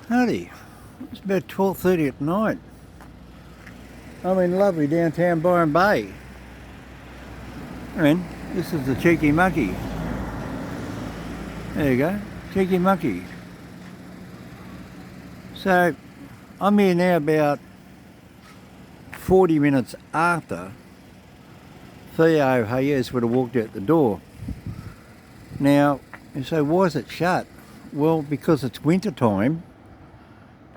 Howdy, it's about 12:30 at night. I'm in lovely downtown Byron Bay. And this is the Cheeky Monkey. There you go, Cheeky Monkey. So I'm here now about 40 minutes after Theo Hayez would have walked out the door. Now, you say, why is it shut? Well, because it's winter time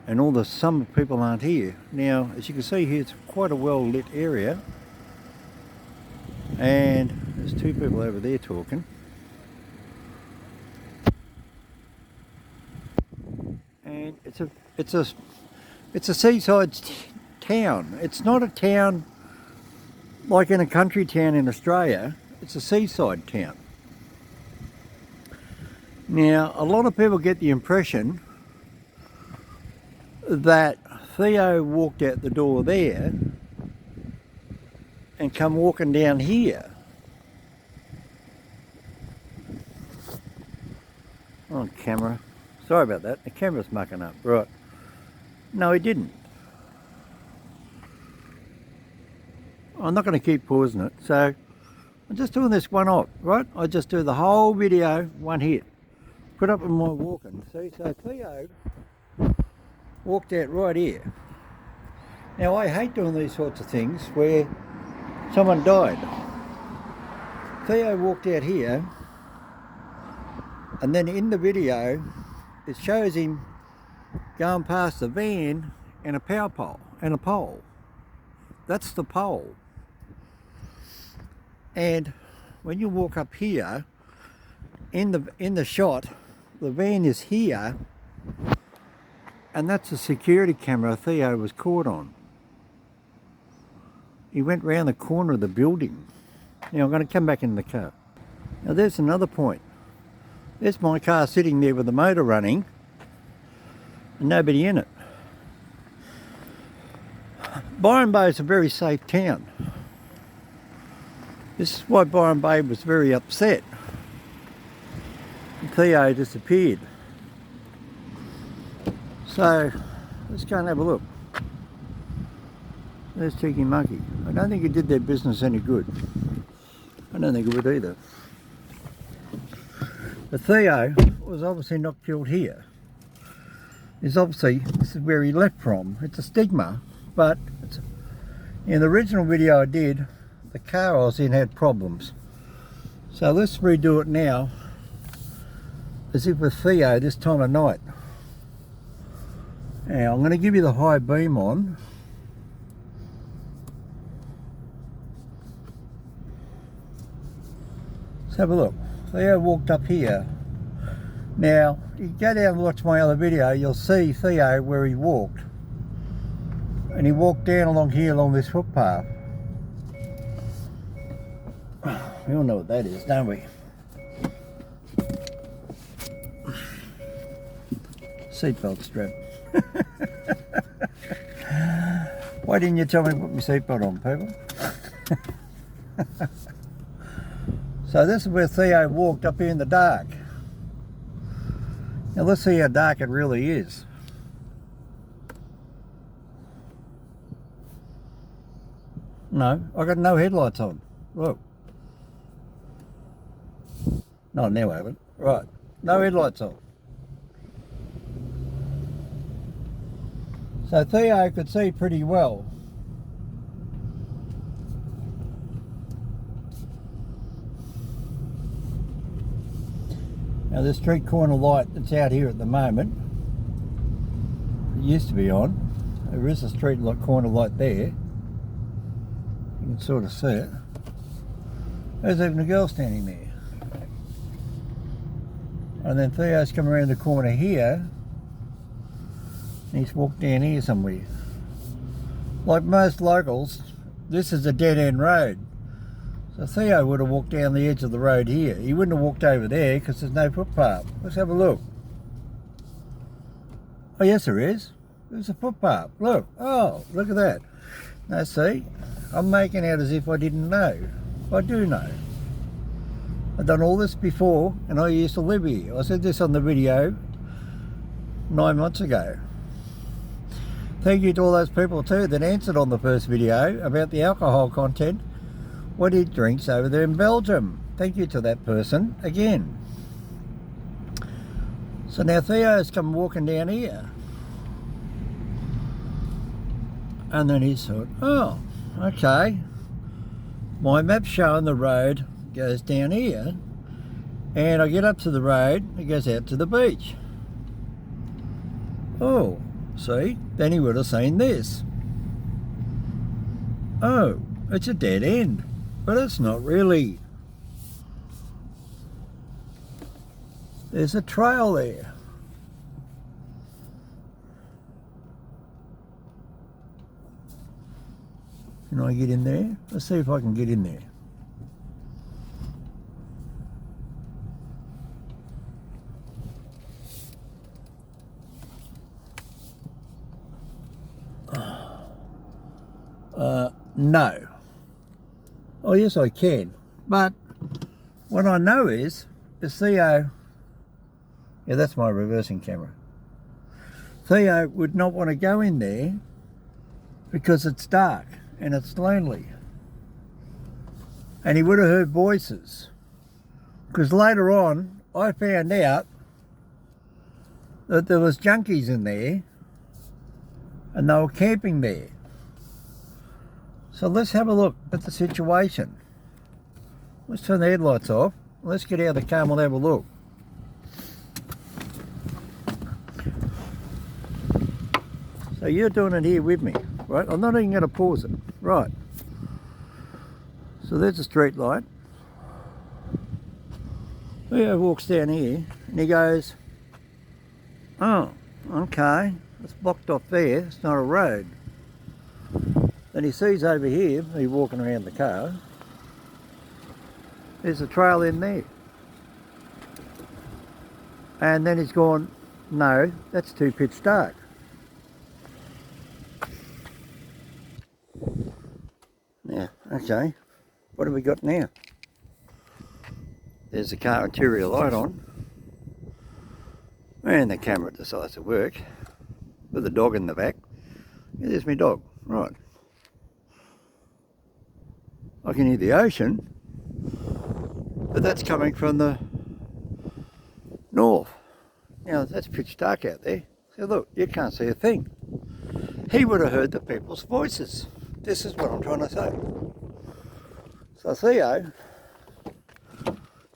and all the summer people aren't here. Now, as you can see here, it's quite a well lit area, and there's two people over there talking. And it's a seaside town. It's not a town like in a country town in Australia. It's a seaside town. Now, a lot of people get the impression that Theo walked out the door there and come walking down here. Oh, camera. Sorry about that. The camera's mucking up. Right. No, he didn't. I'm not going to keep pausing it. So, I'm just doing this one off, right? I just do the whole video, one hit. Put up in my walking. See, so Theo walked out right here. Now, I hate doing these sorts of things where someone died. Theo walked out here, and then in the video it shows him going past the van and a power pole and a pole. That's the pole. And when you walk up here in the shot, the van is here, and that's a security camera Theo was caught on. He went round the corner of the building. Now I'm going to come back in the car. Now there's another point. There's my car sitting there with the motor running and nobody in it. Byron Bay is a very safe town. This is why Byron Bay was very upset. Theo disappeared. So let's go and have a look. There's Cheeky Monkey. I don't think it did their business any good. I don't think it would either. But Theo was obviously not killed here. This is where he left from. It's a stigma, but in the original video I did, the car I was in had problems. So let's redo it now, as if with Theo this time of night. Now I'm going to give you the high beam on. Let's have a look. Theo walked up here. Now, you go down and watch my other video, you'll see Theo where he walked. And he walked down along here, along this footpath. We all know what that is, don't we? Seatbelt strap. Why didn't you tell me to put my seatbelt on, people? So this is where Theo walked up here in the dark. Now let's see how dark it really is. No, I got no headlights on. Look. No, now I haven't. Right, no headlights on. So Theo could see pretty well. Now this street corner light that's out here at the moment, it used to be on. There is a street corner light there. You can sort of see it. There's even a girl standing there. And then Theo's come around the corner here, and he's walked down here somewhere. Like most locals, this is a dead-end road. So Theo would have walked down the edge of the road here. He wouldn't have walked over there because there's no footpath. Let's have a look. Oh yes there is. There's a footpath. Look. Oh, look at that. Now see, I'm making out as if I didn't know. I do know. I've done all this before and I used to live here. I said this on the video 9 months ago. Thank you to all those people too that answered on the first video about the alcohol content, what he drinks over there in Belgium. Thank you to that person again. So now Theo's come walking down here. And then he thought, oh, okay. My map's showing the road goes down here. And I get up to the road, it goes out to the beach. Oh. See, then he would have seen this. Oh, it's a dead end, but it's not really. There's a trail there. Can I get in there? Let's see if I can get in there. No. Oh yes I can, but what I know is Theo, yeah, that's my reversing camera. Theo would not want to go in there because it's dark and it's lonely, and he would have heard voices, because later on I found out that there was junkies in there and they were camping there. So let's have a look at the situation. Let's turn the headlights off. Let's get out of the car and we'll have a look. So you're doing it here with me, right? I'm not even going to pause it. Right. So there's a street light. Theo walks down here and he goes, oh, okay, it's blocked off there. It's not a road. Then he sees over here, he's walking around the car, there's a trail in there. And then he's gone, no, that's too pitch dark. Now, okay, what have we got now? There's the car interior light on, and the camera decides to work, with the dog in the back. Yeah, there's my dog, right. I can hear the ocean, but that's coming from the north. Now that's pitch dark out there. So look, you can't see a thing. He would have heard the people's voices. This is what I'm trying to say. So Theo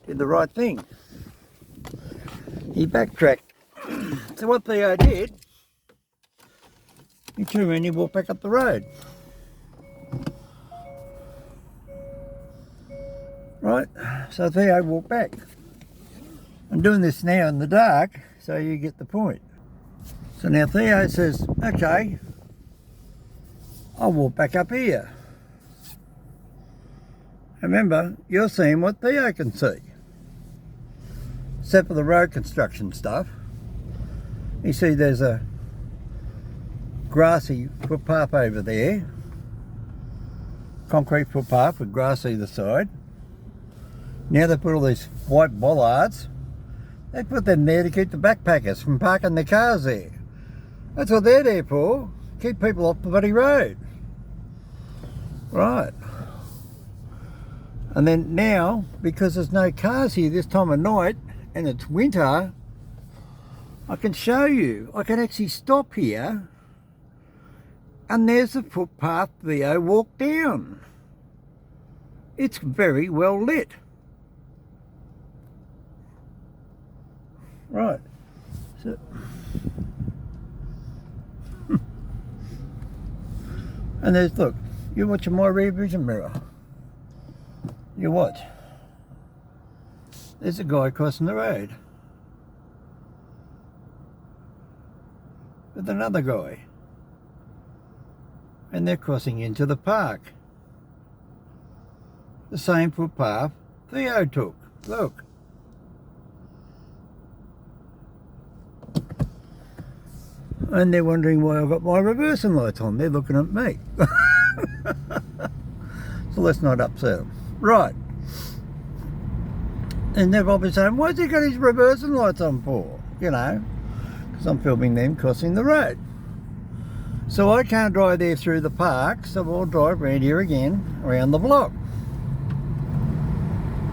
did the right thing. He backtracked. So what Theo did, he turned around and he walked back up the road. Right, so Theo walked back. I'm doing this now in the dark, so you get the point. So now Theo says, okay, I'll walk back up here. Remember, you're seeing what Theo can see. Except for the road construction stuff. You see there's a grassy footpath over there. Concrete footpath with grass either side. Now they put all these white bollards. They put them there to keep the backpackers from parking their cars there. That's what they're there for. Keep people off the bloody road. Right. And then now, because there's no cars here this time of night and it's winter, I can show you. I can actually stop here and there's the footpath Theo walked down. It's very well lit. Right. So, and there's, look, you're watching my rear vision mirror. You watch. There's a guy crossing the road with another guy. And they're crossing into the park. The same footpath Theo took. Look. And they're wondering why I've got my reversing lights on. They're looking at me. So let's not upset them. Right. And they're probably saying, why's he got his reversing lights on for? You know, because I'm filming them crossing the road. So I can't drive there through the park, so I'll drive around here again, around the block.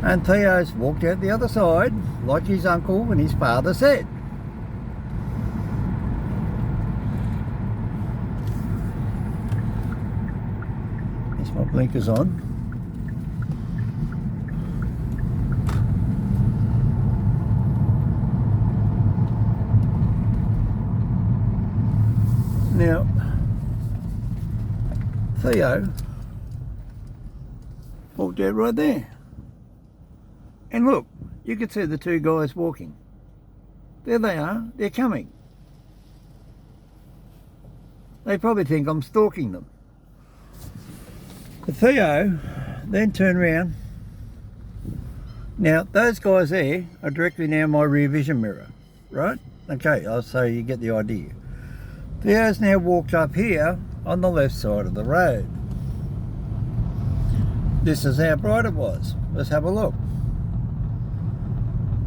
And Theo's walked out the other side, like his uncle and his father said. There's my blinkers on. Now, Theo walked out right there. And look, you can see the two guys walking. There they are, they're coming. They probably think I'm stalking them. But Theo then turned around. Now, those guys there are directly now my rear vision mirror, right? Okay, so you get the idea. Theo's now walked up here on the left side of the road. This is how bright it was. Let's have a look.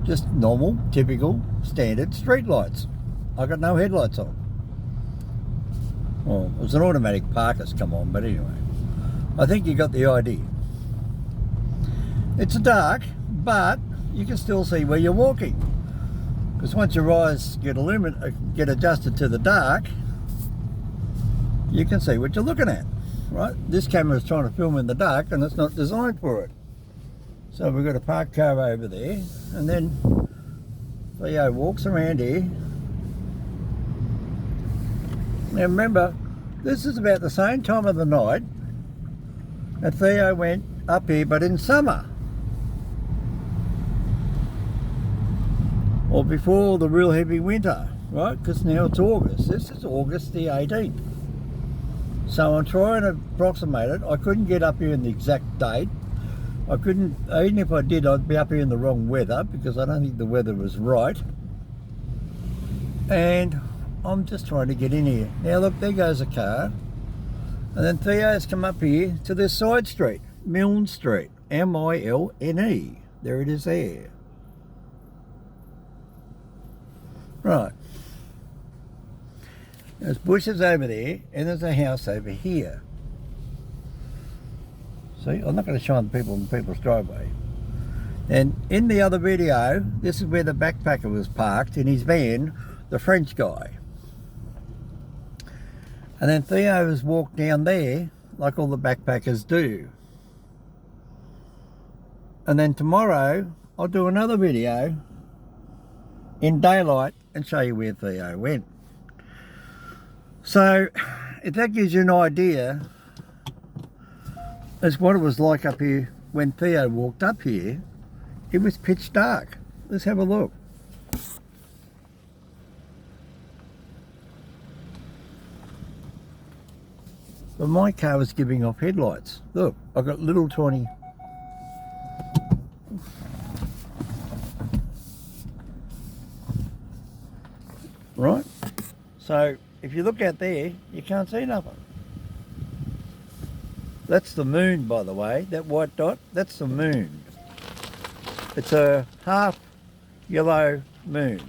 Just normal, typical, standard street lights. I got no headlights on. Well, it was an automatic parker's come on, but anyway. I think you got the idea. It's dark, but you can still see where you're walking. Because once your eyes get adjusted to the dark, you can see what you're looking at, right? This camera is trying to film in the dark and it's not designed for it. So we've got a parked car over there, and then Theo walks around here. Now remember, this is about the same time of the night that Theo went up here, but in summer. Or before the real heavy winter, right? Because now it's August. This is August the 18th. So I'm trying to approximate it. I couldn't get up here in the exact date. I couldn't, even if I did, I'd be up here in the wrong weather because I don't think the weather was right. And I'm just trying to get in here. Now look, there goes a car. And then Theo's come up here to this side street, Milne Street, M-I-L-N-E. There it is there. Right. There's bushes over there and there's a house over here. See, I'm not going to shine people in people's driveway. And in the other video, this is where the backpacker was parked in his van, the French guy. And then Theo has walked down there like all the backpackers do. And then tomorrow, I'll do another video in daylight and show you where Theo went. So, if that gives you an idea as what it was like up here when Theo walked up here, it was pitch dark. Let's have a look. But my car was giving off headlights. Look, I've got little tiny... Right? So, if you look out there, you can't see nothing. That's the moon, by the way. That white dot, that's the moon. It's a half yellow moon.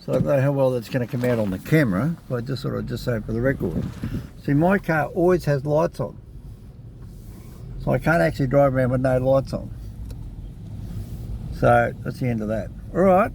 So I don't know how well that's going to come out on the camera, but I just thought I'd just say it for the record. See, my car always has lights on. So I can't actually drive around with no lights on. So that's the end of that. Alright.